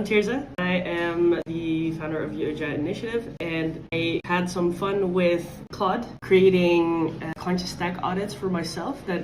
I'm Thirza. I am the founder of Yeoja Initiative, and I had some fun with Claude creating Conscious Stack Audits for myself that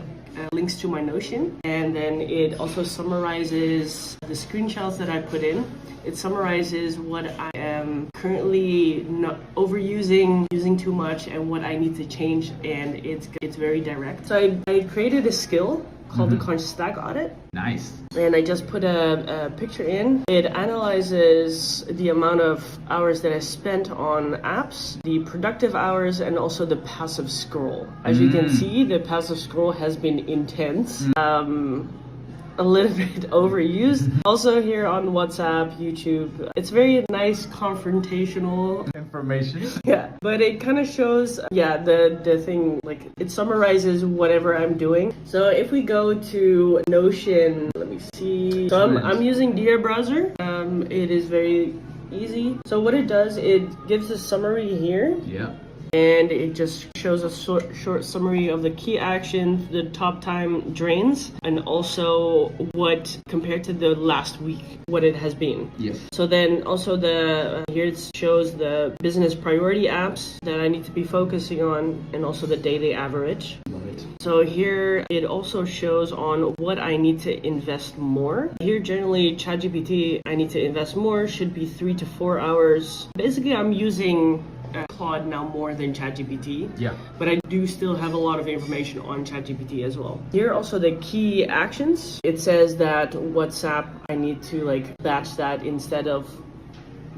links to my Notion, and then it also summarizes the screenshots that I put in. It summarizes what I am currently not overusing, using too much, and what I need to change, and it's very direct. So I created a skill called the Conscious Stack Audit. Nice. And I just put a picture in. It analyzes the amount of hours that I spent on apps, the productive hours, and also the passive scroll. As you can see, the passive scroll has been intense. A little bit overused. Also here on WhatsApp, YouTube, it's very nice confrontational information. Yeah, but it kind of shows, the thing, like it summarizes whatever I'm doing. So if we go to Notion, let me see. So I'm using Dear Browser. It is very easy. So what it does, it gives a summary here. Yeah. And it just shows a short summary of the key actions, the top time drains, and also what, compared to the last week, what it has been. Yes. So then also here it shows the business priority apps that I need to be focusing on, and also the daily average. Love it. So here it also shows on what I need to invest more. Here generally ChatGPT, I need to invest more, should be 3 to 4 hours. Basically I'm using Claude now more than ChatGPT. Yeah. But I do still have a lot of information on ChatGPT as well. Here are also the key actions. It says that WhatsApp, I need to batch that instead of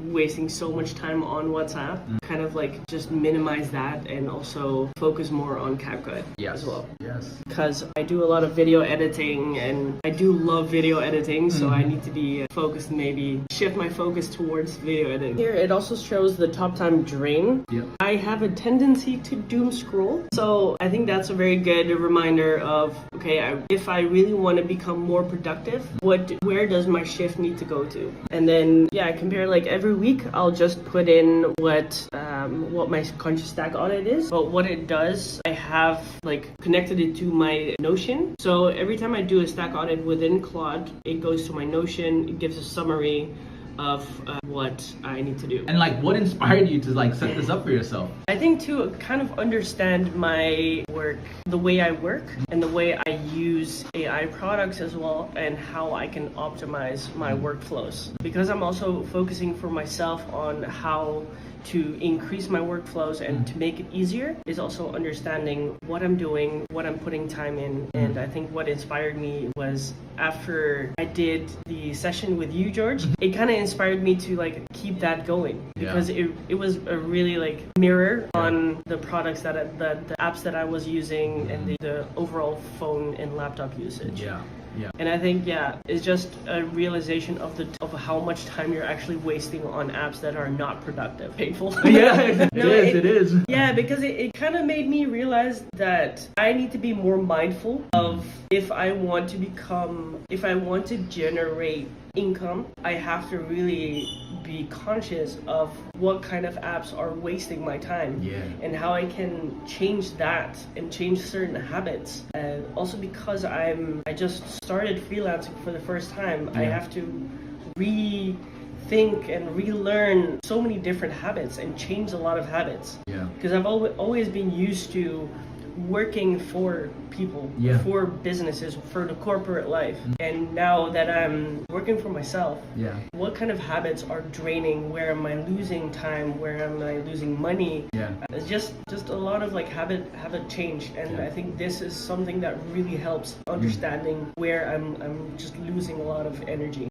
wasting so much time on WhatsApp. Kind of just minimize that and also focus more on CapCut as well. Yes. Because I do a lot of video editing and I do love video editing, so I need to be focused, maybe shift my focus towards video editing. Here it also shows the top time drain. Yep. I have a tendency to doom scroll, so I think that's a very good reminder of, okay, if I really want to become more productive, where does my shift need to go to? And then I compare every week I'll just put in what my Conscious Stack Audit is. But what it does, I have connected it to my Notion. So every time I do a stack audit within Claude, it goes to my Notion, it gives a summary of what I need to do. And what inspired you to set this up for yourself? I think to kind of understand my work, the way I work, and the way I use AI products as well, and how I can optimize my workflows. Because I'm also focusing for myself on how to increase my workflows and to make it easier, is also understanding what I'm doing, what I'm putting time in. And I think what inspired me was after I did the session with you, George, it kind of inspired me to keep that going, because it was a really mirror on the products that the apps that I was using and the overall phone and laptop usage. Yeah. And I think, it's just a realization of how much time you're actually wasting on apps that are not productive. Painful. Yeah, it is. Yeah, because it kind of made me realize that I need to be more mindful of if I want to generate income, I have to really be conscious of what kind of apps are wasting my time, and how I can change that and change certain habits. And also because I just started freelancing for the first time, I have to rethink and relearn so many different habits and change a lot of habits. Because I've always been used to working for people, for businesses, for the corporate life. And now that I'm working for myself, what kind of habits are draining? Where am I losing time? Where am I losing money? It's just a lot of habit change. And I think this is something that really helps understanding where I'm just losing a lot of energy.